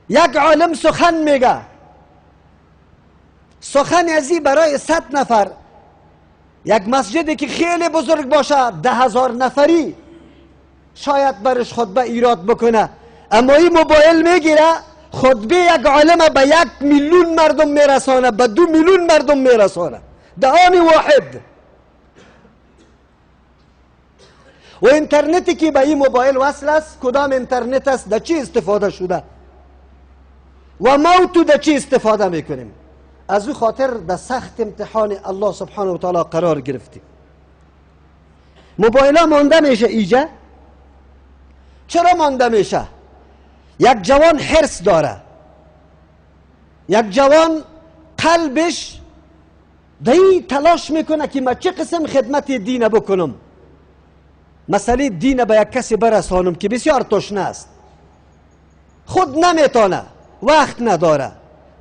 یک عالم سخن میگه، سخن ازی برای 100 نفر، یک مسجدی که خیلی بزرگ باشه 10,000 نفری شاید برش خطبه ایراد بکنه، اما این موبایل میگیره خطبه یک عالم به 1,000,000 مردم میرسانه، به 2,000,000 مردم میرسانه در آن واحد. و اینترنتی که به این موبایل وصل است، کدام اینترنت است، در چی استفاده شده و ما و تو در چی استفاده میکنیم؟ از او خاطر در سخت امتحان الله سبحانه و تعالی قرار گرفتیم. موبایل ها مانده میشه ایجا. چرا مانده میشه؟ یک جوان حرص داره، یک جوان قلبش دی تلاش میکنه که من چه قسم خدمت دین بکنم، مسئله دین به یک کسی برسانم که بسیار تشنه است، خود نمیتونه، وقت نداره،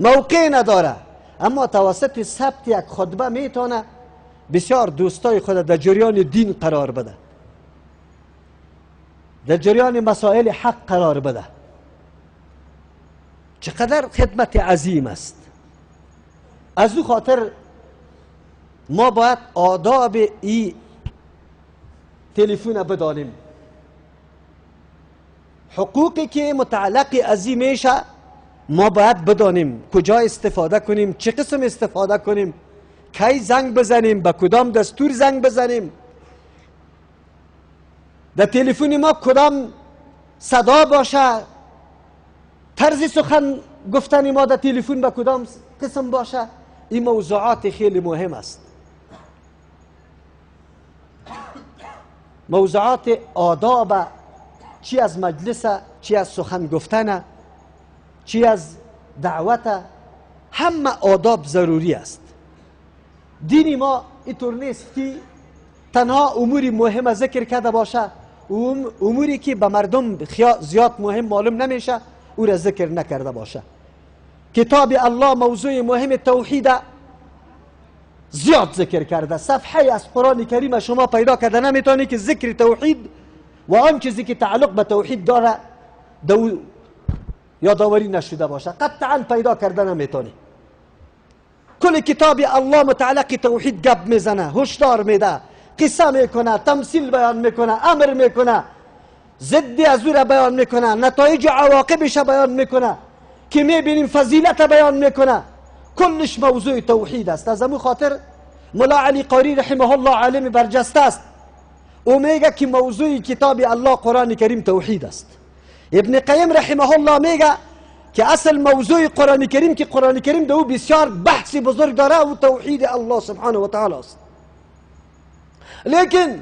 موقع نداره، اما توسط ثبت یک خطبه میتونه بسیار دوستای خود در جریان دین قرار بده، در جریان مسائل حق قرار بده. چقدر خدمت عظیم است. از او خاطر ما باید آداب این تلفن بدانیم، حقوقی که متعلق از این میشه ما باید بدانیم، کجا استفاده کنیم، چه قسم استفاده کنیم، کی زنگ بزنیم، به کدام دستور زنگ بزنیم، در تلفن ما کدام صدا باشه، طرز سخن گفتن ما در تلفن به کدام قسم باشه. این موضوعات خیلی مهم است، موضوعات آداب، چی از مجلس، چی از سخن گفتن، چی از دعوت، همه آداب ضروری است. دین ما اینطور نیست که تنها اموری مهم ذکر کرده باشه، اموری که به مردم زیاد مهم معلوم نمیشه او را ذکر نکرده باشه. کتاب الله موضوع مهم توحید زیاد ذکر کرده، صفحه از قرآن کریم شما پیدا کرده نمیتونی که ذکر توحید و آن چیزی که تعلق به توحید داره یادآوری نشده باشه، قطعا پیدا کرده نمیتونی. کل کتاب الله متعلق توحید گپ میزنه، هشدار میده، قصه میکنه، تمثیل بیان میکنه، امر میکنه، ضد از او را بیان میکنه، نتایج عواقبش بیان میکنه که میبینیم فضیلت بیان میکنه، کلش موضوع توحید است. از همون خاطر مولا علی قاری رحمه الله عالم برجسته است، او میگه که موضوع کتاب الله قرآن کریم توحید است. ابن قیم رحمه الله میگه که اصل موضوع قرآن کریم که قرآن کریم دو بسیار بحث بزرگ داره و توحید الله سبحانه و تعالی است، لیکن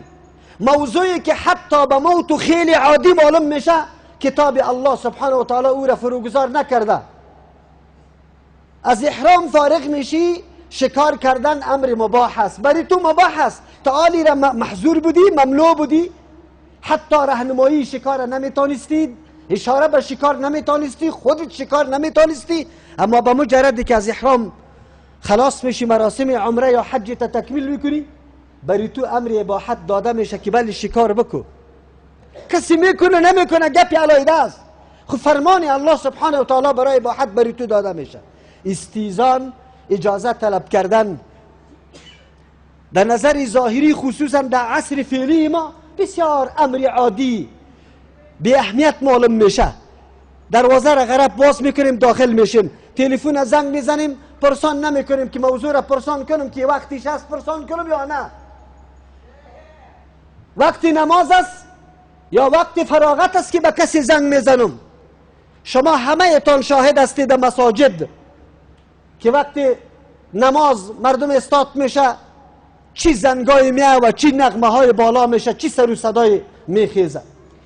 موضوعی که حتی به موت خیلی عادی معلوم میشه کتاب الله سبحانه و تعالی او را فروگذار نکرده. از احرام فارغ میشی، شکار کردن امر مباح است، برای تو مباح است، تعالی را محظور بودی، ممنوع بودی، حتی راهنمایی شکار نمیتونستی، اشاره به شکار نمیتونستی، خودت شکار نمیتونستی، اما به مجردی که از احرام خلاص میشی، مراسم عمره یا حج تا تکمیل میکنی، برای تو امر اباحت داده میشه که بله شکار بکو. کسی میکنه نمیکنه گپی علیده است، خب فرمان الله سبحانه و تعالی برای اباحت برای تو داده میشه. استیزان، اجازه طلب کردن، در نظر ظاهری خصوصا در عصر فعلی ما بسیار امر عادی بی اهمیت معلوم میشه. دروازه را غرب باز میکنیم، داخل میشیم، تلفن زنگ میزنیم، پرسان نمیکنیم که موضوع را پرسان کنیم که وقتیش هست پرسان کنیم یا نه، وقت نماز است یا وقت فراغت است که به کسی زنگ میزنم. شما همه اتان شاهد هستید در مساجد که وقتی نماز مردم استاد میشه چی زنگای میه و چی نغمه های بالا میشه، چی سر و صدای میخیزه.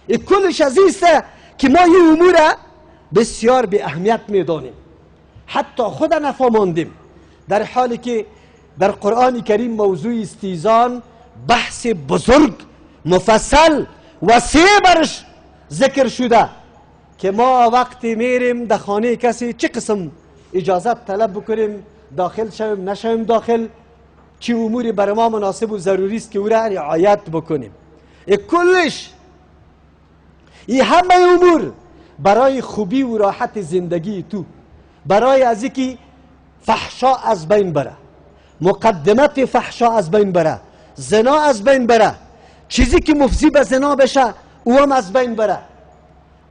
این کلش از است که ما این امور بسیار به اهمیت میدانیم، حتی خود نفهماندیم، در حالی که در قرآن کریم موضوع استیزان بحث بزرگ مفصل وسیع برش ذکر شده که ما وقتی میریم در خانه کسی چه قسم اجازت طلب بکنیم، داخل شویم نشویم داخل، چه اموری برای ما مناسب و ضروری است که او را رعایت بکنیم. کلش این همه امور برای خوبی و راحت زندگی تو، برای از اینکه فحشا از بین بره، مقدمت فحشا از بین بره، زنا از بین بره، چیزی که مفضی به زنا بشه او هم از بین بره.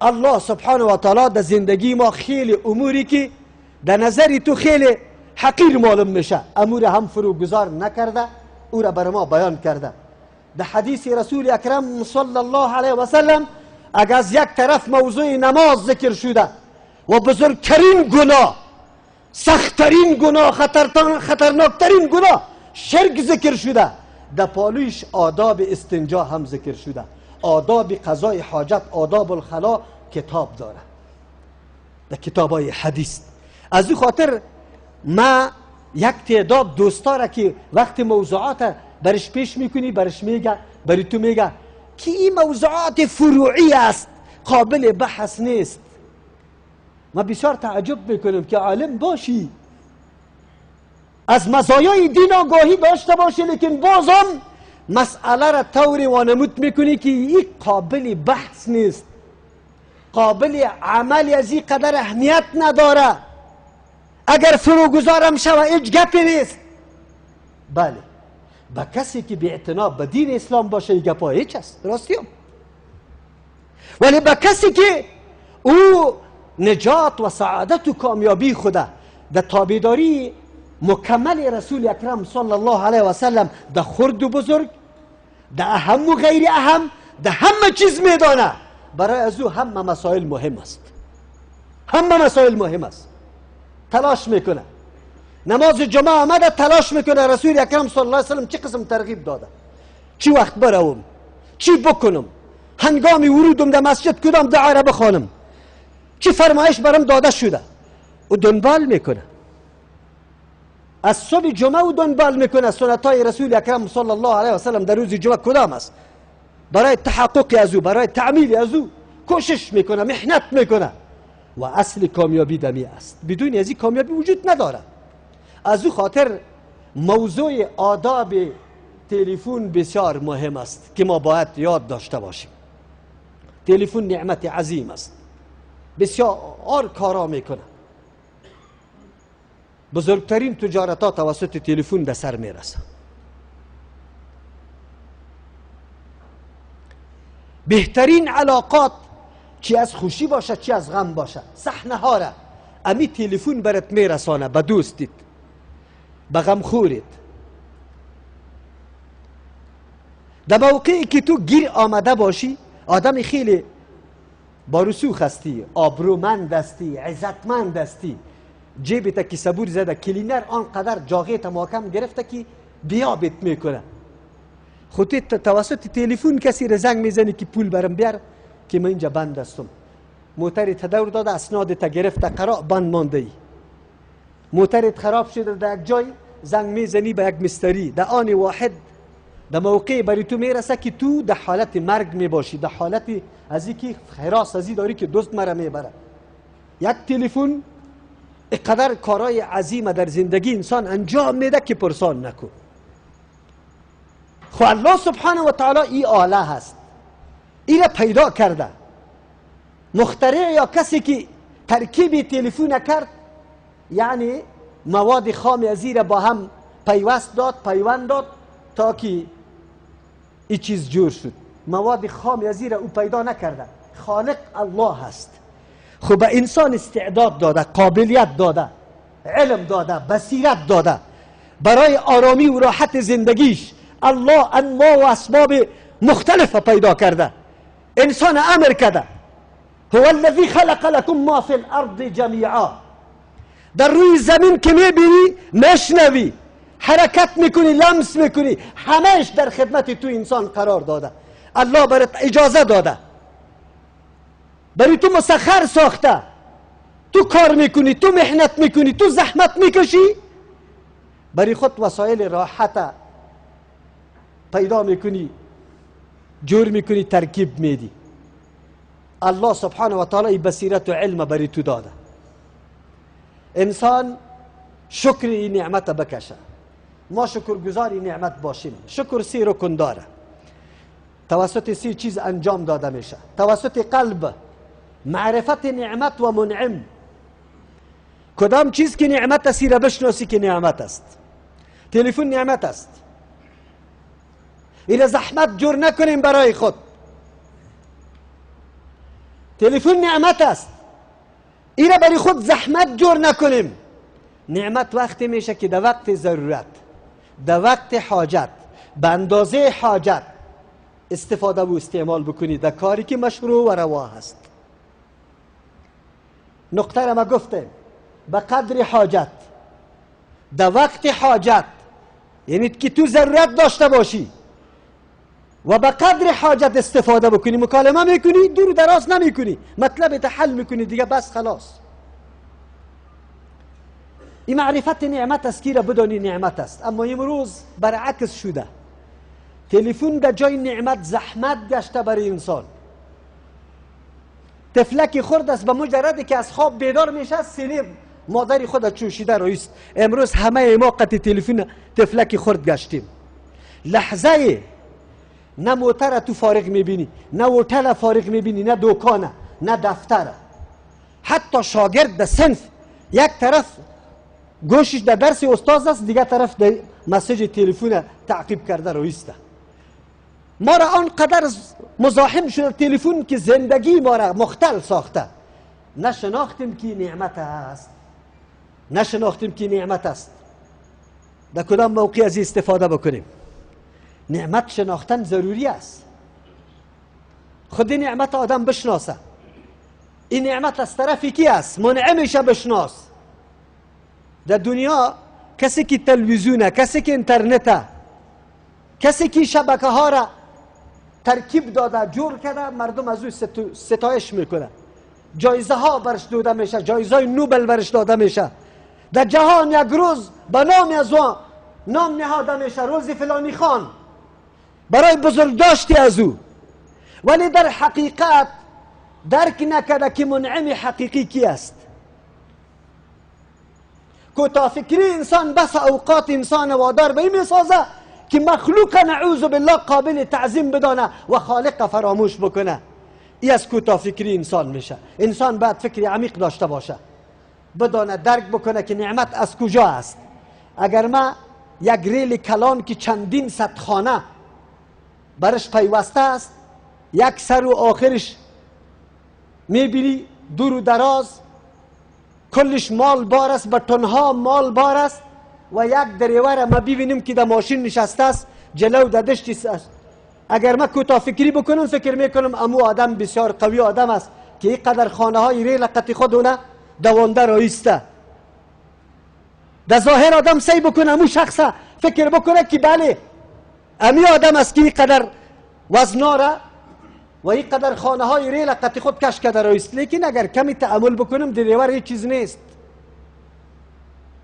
الله سبحانه و تعالی در زندگی ما خیلی اموری که در نظر تو خیلی حقیر معلوم میشه، امور هم فروگذار نکرده، او را بر ما بیان کرده. در حدیث رسول اکرم صلی الله علیه و سلم اگر از یک طرف موضوع نماز ذکر شده و بزرگترین گناه، سختترین گناه، خطرناکترین گناه شرک ذکر شده، در پالویش آداب استنجا هم ذکر شده، آداب قضای حاجت، آداب الخلا کتاب داره در کتاب های حدیث. از این خاطر ما یک تعداد دوستا را که وقت موضوعات برش پیش میکنی برش میگه، بری تو میگه که این موضوعات فروعی است، قابل بحث نیست. ما بسیار تعجب میکنم که عالم باشی، از مزایای دین آگاهی داشته باشی، لیکن بازم مسئله را طوری وانمود میکنی که این قابل بحث نیست، قابل عمل از این قدر اهمیت نداره، اگر فروگذارم شوه هیچ گپی نیست. بله، با کسی که به اعتناب به دین اسلام باشه این گپا هیچ است، راستیم. ولی با کسی که او نجات و سعادت و کامیابی خوده در تابعداری مکمل رسول اکرم صلی الله علیه و سلم، در خرد و بزرگ، در اهم و غیر اهم، در همه چیز میدانه، برای از او همه مسائل مهم است، همه مسائل مهم است. تلاش میکنه، نماز جمعه آمده تلاش میکنه رسول اکرم صلی الله علیه و سلم چه قسم ترغیب داده، چی وقت بروم، چی بکنم، هنگامی ورودم در مسجد کدام دعا را بخوانم، چی فرمایش برام داده شده، و دنبال میکنه. از صبح جمعه و دنبال میکنه سنت های رسول اکرم صلی الله علیه و سلم در روز جمعه کدام است، برای تحقق از او، برای تعمیل از او کوشش میکنه، محنت میکنه. و اصل کامیابی دمی است، بدون از این کامیابی وجود نداره. از او خاطر موضوع آداب تلفن بسیار مهم است که ما باید یاد داشته باشیم. تلفن نعمت عظیم است، بسیار کارا میکنه. بزرگترین تجارت ها توسط تلفن به سر میرسه. بهترین علاقات چی از خوشی باشه چی از غم باشه، صحنه ها را امی تلفن برات میرسانه، به دوستیت، به غمخوریت. در موقعی که تو گیر آمده باشی، آدم خیلی با رسوخ هستی، آبرومند هستی، عزتمند هستی، جیبت که صبور زده، کلینر آنقدر جاغیت محکم گرفته که بیابت میکنه. خودت توسط تلفن کسی را زنگ میزنی که پول برم بیار که من اینجا بند هستم، موترت دور داده، اسنادت گرفته، قرار بند مانده ای، موترت خراب شده در یک جای، زنگ میزنی به یک مستری، در آن واحد در موقع برای تو میرسه که تو در حالت مرگ میباشی، در حالت از اینکه خیراس ازی داری که دوست مرا میبره. یک تلفن اینقدر کارهای عظیم در زندگی انسان انجام میده که پرسان نکن. خو الله سبحانه و تعالی این آله هست، این را پیدا کرده. مخترع یا کسی که ترکیب تلفن کرد، یعنی مواد خام ازی را با هم پیوست داد، پیوند داد تا که این چیز جور شد. مواد خام ازی را او پیدا نکرده، خالق الله هست. خب به انسان استعداد داده، قابلیت داده، علم داده، بصیرت داده. برای آرامی و راحت زندگیش الله انواع و اسباب مختلف پیدا کرده. انسان امر کرده، هو الذی خلق لكم ما فی الارض جمیعا. در روی زمین که میبینی، مشنوی، حرکت میکنی، لمس میکنی، همهش در خدمت تو انسان قرار داده. الله برات اجازه داده، برای تو مسخر ساخته. تو کار میکنی، تو محنت میکنی، تو زحمت میکشی، برای خود وسایل راحت پیدا میکنی، جور میکنی، ترکیب میدی. الله سبحانه و تعالی بصیرت و علم برای تو داده. انسان شکر این نعمت بکشه. ما شکرگزار این نعمت باشیم. شکر 3 رکن داره، توسط 3 چیز انجام داده میشه. توسط قلب، معرفت نعمت و منعم. کدام چیز که نعمت است را بشناسی که نعمت است. تلفن نعمت است، این زحمت جور نکنیم برای خود. تلفن نعمت است، این را برای خود زحمت جور نکنیم. نعمت وقتی میشه که در وقت ضرورت، در وقت حاجت، به اندازه حاجت استفاده و استعمال بکنید در کاری که مشروع و روا هست. نقطه را ما گفتیم به قدر حاجت، در وقت حاجت، یعنی که تو ضرورت داشته باشی و به قدر حاجت استفاده بکنی. مکالمه میکنی، دور و دراز نمیکنی، مطلب حل میکنی دیگه، بس خلاص. این معرفت نعمت است که را بدانی نعمت است. اما امروز برعکس شده، تلفن در جای نعمت زحمت گشته برای انسان. تفلکی خورد است، به مجردی که از خواب بیدار میشه سینه مادری خود چوشیده رایست. امروز همه ما قطع تلفن تفلکی خورد گشتیم. لحظه نه موتر تو فارغ میبینی، نه هتل فارغ میبینی، نه دکانه، نه دفتر. حتی شاگرد در صنف یک طرف گوشش در درس استاد است، دیگه طرف در مسیج تلفن تعقیب کرده رایسته. ما را آنقدر مزاحم شده تلفن که زندگی ما را مختل ساخته. نشناختیم که نعمت است، نشناختیم که نعمت است. در کدام موقع از استفاده بکنیم؟ نعمت شناختن ضروری است. خود نعمت آدم بشناسه. این نعمت از طرفی کی است؟ منعمش بشناس. در دنیا کسی که تلویزیونه، کسی که اینترنت، کسی که شبکه ها را ترکیب داده، جور کرده، مردم از او ستایش میکنه. جایزه ها برش داده میشه، جایزه نوبل برش داده میشه. در جهان یک روز به نام از او نام نهاده میشه، روز فلانی خان، برای بزرگداشتی از او. ولی در حقیقت درک نکرده که منعم حقیقی کی است. کوتاه‌فکری انسان بس اوقات انسان وادار به این میسازه که مخلوق نعوذ بالله قابل تعظیم بدانه و خالق فراموش بکنه. این از کوتاه‌فکری انسان میشه. انسان باید فکر عمیق داشته باشه، بدانه، درک بکنه که نعمت از کجا است. اگر ما یک ریل کلان که چندین صد خانه برش پیوسته است، یک سر و آخرش میبینی دور و دراز، کلش مال بار است، به تنها مال بار است، و یک دریور ما ببینیم که در ماشین نشسته است جلو در دشتی است. اگر ما کوتاه فکری بکنم فکر میکنم امو آدم بسیار قوی آدم است که این قدر خانه های ریل قطی خودونه دوانده رایسته. در ظاهر آدم سی بکنه امو شخص فکر بکنه که بله امی آدم است که این قدر وزناره و این قدر خانه های ریل قطی خود کش کرده رایست. لیکن اگر کمی تأمل بکنم دریور هیچ چیز نیست،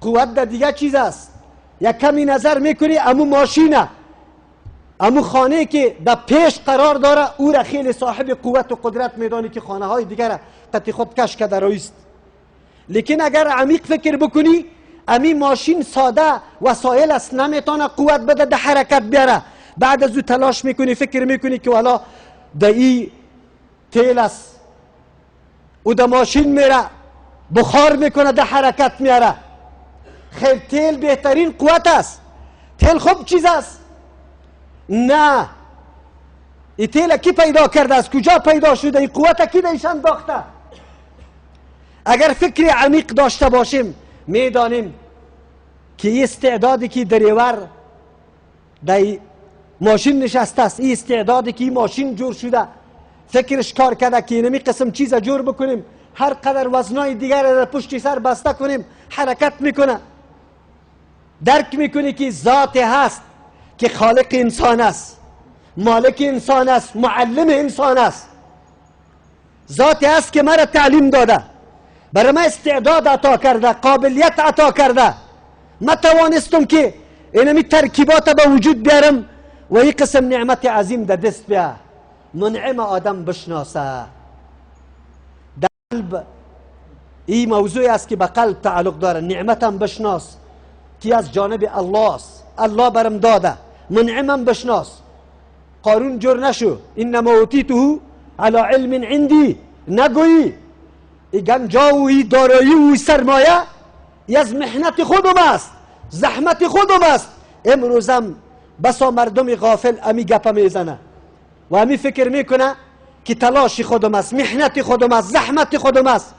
قوت در دیگه چیز است. یک کمی نظر میکنی امو ماشینه، امو خانه که در پیش قرار داره او را خیلی صاحب قوت و قدرت میدانی که خانه های دیگر قطی خود کش کرده رایست. لیکن اگر عمیق فکر بکنی امی ماشین ساده وسایل است، نمیتونه قوت بده در حرکت بیاره. بعد از او تلاش میکنی فکر میکنی که والا در ای تیل است، او در ماشین میره بخار میکنه در حرکت میاره. خیر تیل بهترین قوت است، تیل خوب چیز است. نه، ای تیل کی پیدا کرده، از کجا پیدا شده، ای قوت کی دیش انداخته؟ اگر فکر عمیق داشته باشیم میدانیم که این استعدادی که دریور در ماشین نشسته است، این استعدادی که این ماشین جور شده، فکرش کار کرده که اینمی قسم چیز جور بکنیم، هر قدر وزنای دیگر را پشت سر بسته کنیم حرکت میکنه. درک میکنی که ذات هست که خالق انسان است، مالک انسان است، معلم انسان است. ذاتی هست که مرا تعلیم داده، برای من استعداد عطا کرده، قابلیت عطا کرده. من توانستم که اینمی ترکیبات به وجود بیارم و این قسم نعمت عظیم در دست بیا. منعم آدم بشناسه. در قلب این موضوعی است که به قلب تعلق داره. نعمتم بشناس که از جانب الله است، الله برم داده. منعمم بشناس. قارون جور نشو، انما اوتیته علی علم عندی، نگویی ای گنجا و ای دارایی و ای سرمایه ای از محنت خودم است، زحمت خودم است. امروزم بسا مردم غافل امی گپ میزنه و امی فکر میکنه که تلاش خودم است، محنت خودم است، زحمت خودم است.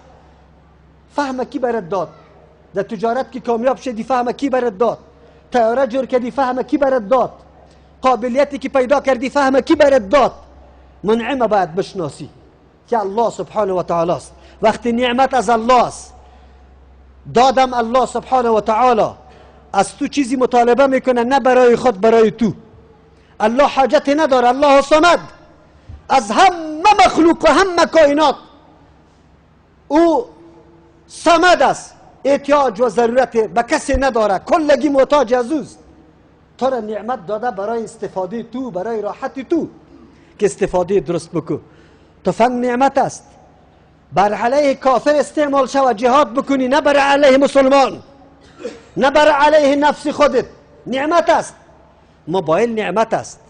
فهم کی برات داد؟ در تجارت که کامیاب شدی فهم کی برات داد؟ طیاره جور کردی فهم کی برات داد؟ قابلیتی که پیدا کردی فهم کی برات داد؟ منعمه باید بشناسی که الله سبحانه و تعالی است. وقتی نعمت از الله است، دادم الله سبحانه و تعالی از تو چیزی مطالبه میکنه، نه برای خود، برای تو. الله حاجت نداره، الله صمد، از همه مخلوق و همه کائنات او صمد است، احتیاج و ضرورت به کسی نداره، کلگی محتاج از اوست. تو را نعمت داده برای استفاده تو، برای راحت تو، که استفاده درست بکو. تفنگ نعمت است، بر علیه کافر استعمال شود، جهاد بکنی، نه بر علیه مسلمان، نه بر علیه نفس خودت. نعمت است. موبایل نعمت است،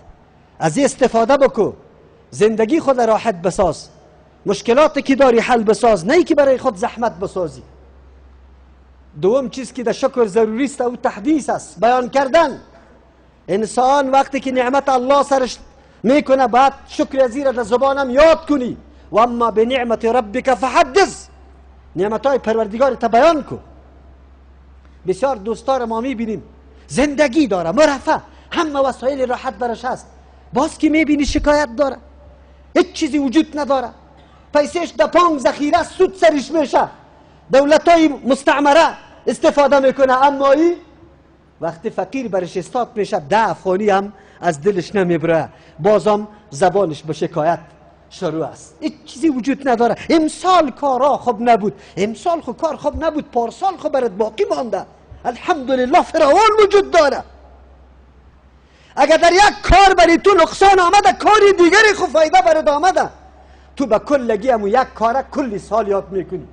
از این استفاده بکو، زندگی خود راحت بساز، مشکلاتی که داری حل بساز، نه که برای خود زحمت بسازی. دوم چیز که در شکر ضروری است او تحدیث است، بیان کردن. انسان وقتی که نعمت الله سرش میکنه باید شکر از این در زبانم یاد کنی. و اما به نعمت ربک فحدث، نعمتهای پروردگار تا بیان کن. بسیار دوستار ما میبینیم زندگی داره، مرفه، همه وسایل راحت برش هست، باز که میبینی شکایت داره، هیچ چیزی وجود نداره، پیسش در بانک ذخیره، سود سرش میشه، دولتای مستعمره استفاده میکنه، اما ای وقتی فقیر برش استاد میشه 10 افغانی هم از دلش نمیبره، بازم زبانش به شکایت شروع است. هیچ چیزی وجود نداره. امسال کارا خوب نبود، امسال خو کار خوب نبود، پارسال خو برات باقی مانده، الحمدلله فراوان وجود داره. اگر در یک کار برای تو نقصان آمده، کاری دیگری خو فایده برات آمده، تو به کلگی همون یک کاره کلی سال یاد میکنی.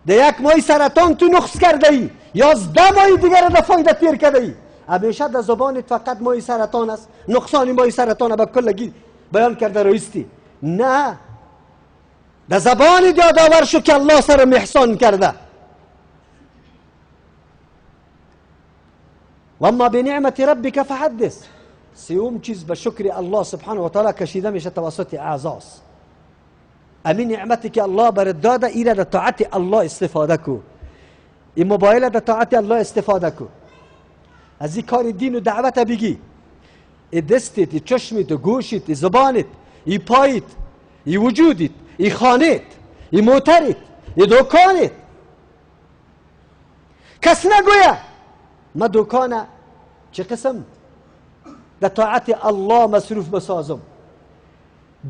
در یک ماه سرطان تو نقص کرده ای، 11 ماه دیگر در فایده تیر کرده ای. همیشه در زبانت فقط ماه سرطان است، نقصان ماه سرطان به کلگی بیان کرده رویستی. نه، در زبان یادآور شو که الله سر احسان کرده. و اما به نعمت ربک فحدث. سیوم چیز به شکر الله سبحانه و تعالی کشیده میشه توسط اعضاست. امین نعمتی که الله برات داده، ایره در طاعت الله استفاده کو. این موبایل در طاعت الله استفاده کو. از این کار دین و دعوت بگی، ای دستت، ای چشمت، ای گوشت، ای زبانت، ای پایت، ای وجودت، ای خانت، ای موترت، ای دکانت. کس نگویه ما دکانه چه قسم در طاعت الله مصروف بسازم.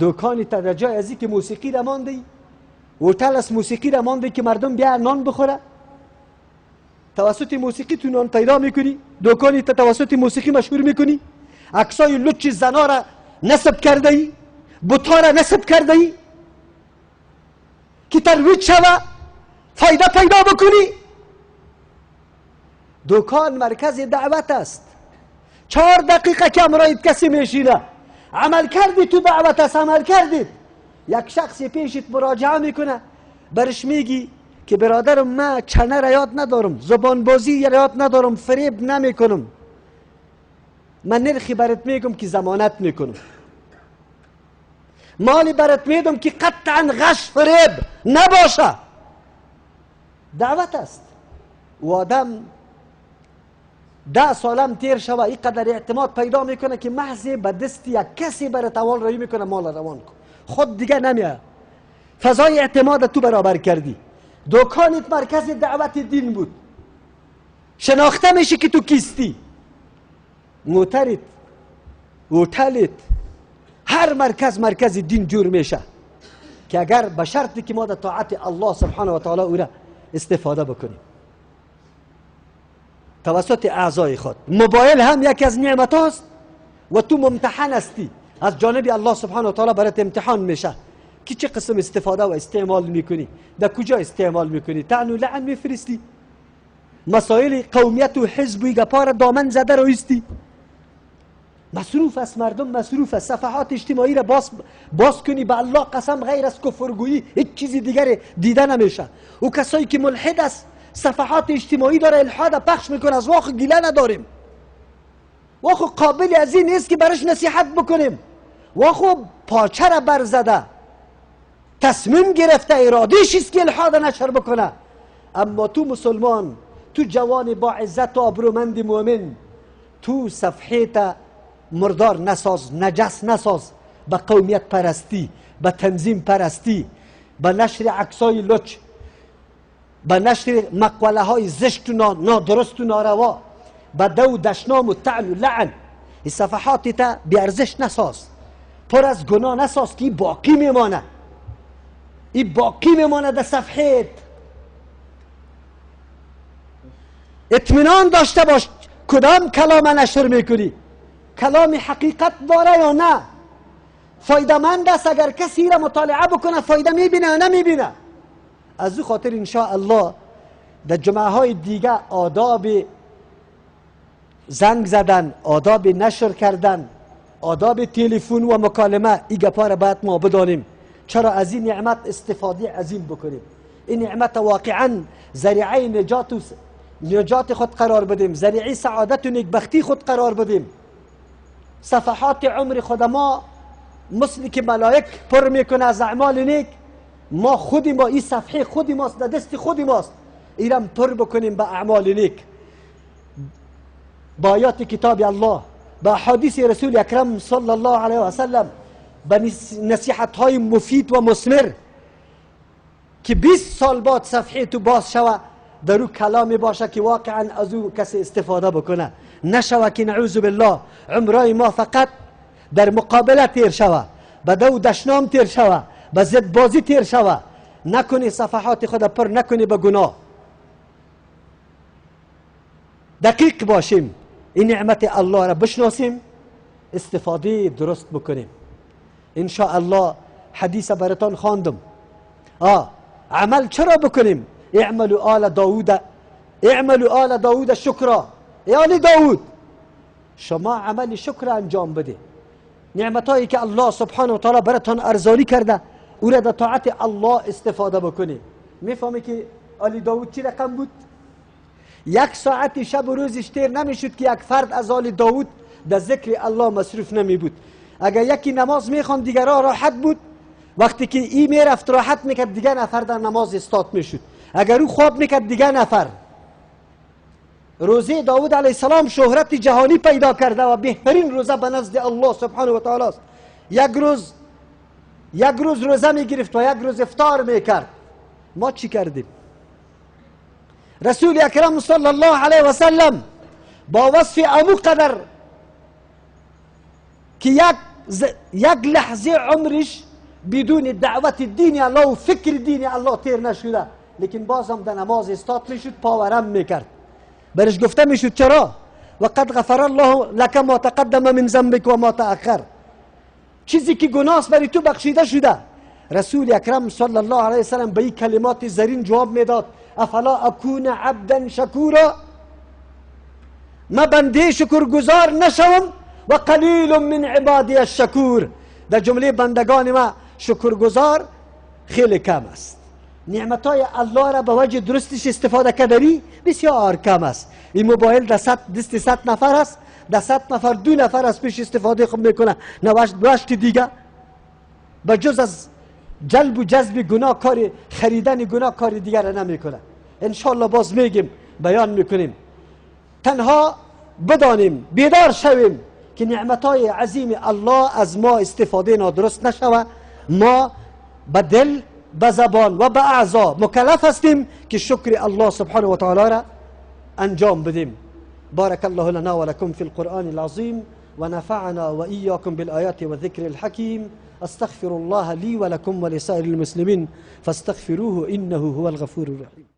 دکانی تا در جای ازی که موسیقی را مانده، هتل از موسیقی را مانده که مردم بیا نان بخوره، توسط موسیقی تو نان پیدا میکنی، دکانی تا توسط موسیقی مشهور میکنی، عکسای لچ زنا را نصب کرده ای، بوتا را نصب کرده ای که ترویج شوه، فایده پیدا بکنی. دکان مرکز دعوت است. 4 دقیقه کم راید کسی میشینه، عمل کردی تو دعوت است، عمل کردید. یک شخصی پیشت مراجعه میکنه، برش میگی که برادرم من چنه را یاد ندارم، زبان بازی را یاد ندارم، فریب نمیکنم، من نرخی برات میگم که ضمانت میکنم، مالی برات میدم که قطعا غش فریب نباشه. دعوت است. و آدم 10 سالم تیر شوه، اینقدر اعتماد پیدا میکنه که محض به دست یک کسی برات اول روی میکنه مال روان کن، خود دیگه نمیاد. فضای اعتماد تو برابر کردی. دکانت مرکز دعوت دین بود، شناخته میشه که تو کیستی. موترت، هتلت، هر مرکز دین جور میشه که اگر به شرطی که ما در طاعت الله سبحانه و تعالی او را استفاده بکنیم توسط اعضای خود. موبایل هم یکی از نعمت هاست و تو ممتحن هستی، از جانب الله سبحانه و تعالی برات امتحان میشه که چه قسم استفاده و استعمال میکنی، در کجا استعمال میکنی، طعن و لعن میفرستی، مسائل قومیت و حزب و گپا را دامن زده رویستی. مصروف است، مردم مصروف است. صفحات اجتماعی را باز کنی به الله قسم غیر از کفرگویی هیچ چیزی دیگری دیده نمیشه. و کسایی که ملحد است صفحات اجتماعی داره الحاد پخش میکنه، از واخ گیله نداریم، واخو قابل از این نیست که برش نصیحت بکنیم، واخو پاچه را برزده تصمیم گرفته ارادهش است که الحاد نشر بکنه. اما تو مسلمان، تو جوان با عزت و آبرومند مؤمن، تو صفحه مردار نساز، نجس نساز به قومیت پرستی، به تنظیم پرستی، به نشر عکسای لچ، به نشر مقوله های زشت و نادرست و ناروا، به دو دشنام و طعن و لعن. این صفحات تا بی ارزش نساز، پر از گناه نساز که باقی میمانه، این باقی میمانه در صفحه. اطمینان داشته باش کدام کلام نشر میکنی، کلام حقیقت داره یا نه، فایده مند است. اگر کسی را مطالعه بکنه فایده میبینه یا نمیبینه. از او خاطر انشاءالله در جمعه های دیگه آداب زنگ زدن، آداب نشر کردن، آداب تلفن و مکالمه، این گپا را باید ما بدانیم. چرا از این نعمت استفاده عظیم بکنیم. این نعمت واقعا ذریعه نجات خود قرار بدیم، ذریعه سعادت و نیکبختی خود قرار بدیم. صفحات عمر خود ما مثل که ملائک پر میکنه از اعمال نیک، ما خودی ما این صفحه خودی ماست، در دست خودی ماست، ایرم پر بکنیم به اعمال نیک، با آیات کتاب الله، با حدیث رسول اکرم صلی الله علیه و سلم، به نصیحت های مفید و مثمر که 20 سال بعد صفحه تو باز شوه در او کلامی باشه که واقعا از او کسی استفاده بکنه، نشوه که نعوذ بالله عمرای ما فقط در مقابله تیر شوه، به دو دشنام تیر شوه، به زد بازی تیر شوه. نکنی صفحات خود پر نکنی به گناه. دقیق باشیم، این نعمت الله را بشناسیم، استفاده درست بکنیم. ان شاء الله حدیث براتون خواندم. عمل چرا بکنیم؟ اعملوا آل داوود شکرا. ای آل داوود، شما عمل شکر انجام بده. نعمتایی که الله سبحانه و تعالی براتون ارزانی کرده، او را در طاعت الله استفاده بکنی. میفهمی که آل داوود چی رقم بود؟ 1 ساعت شب و روزش تیر نمیشد که یک فرد از آل داوود در ذکر الله مصروف نمی بود. اگر یکی نماز میخوان دیگر راحت بود، وقتی که این میرفت راحت میکرد دیگر نفر در نماز استاد میشد. اگر او خواب میکرد دیگر نفر. روزه داوود علیه السلام شهرت جهانی پیدا کرده و بهترین روزه به نزد الله سبحانه و تعالی است. یک روز روزه میگرفت و یک روز افطار میکرد. ما چی کردیم؟ رسول اکرم صلی الله علیه و سلم با وصف امو قدر که یک لحظه عمرش بدون دعوت دین الله و فکر دین الله تیر نشده، لیکن بازم در نماز استاد میشد، پاورم میکرد. برش گفته میشد چرا؟ وقد غفر الله لك ما تقدم من ذنبك و ما تأخر. چیزی که گناه برای تو بخشیده شده. رسول اکرم صلی الله علیه وسلم به این کلمات زرین جواب میداد: افلا اکون عبدا شکورا؟ ما بنده شکرگزار نشوم؟ و قلیل من عبادی الشکور. در جمله بندگان ما شکرگزار خیلی کم است. نعمتای الله را به وجه درستش استفاده کردی بسیار کم است. این موبایل دست 100 نفر است، در 100 نفر 2 نفر از پیش استفاده خود میکنه، 98 دیگه به جز از جلب و جذب گناه کار، خریدن گناه کار دیگر را نمیکنه. انشاءالله باز میگیم، بیان میکنیم. تنها بدانیم، بیدار شویم که نعمتای عظیم الله از ما استفاده نادرست نشوه. ما به دل، به زبان و به اعضا مکلف هستیم که شکر الله سبحانه و تعالی را انجام بدیم. بارك الله لنا ولكم في القرآن العظيم ونفعنا وإياكم بالآيات والذكر الحكيم. استغفر الله لي ولكم ولسائر المسلمين فاستغفروه إنه هو الغفور الرحيم.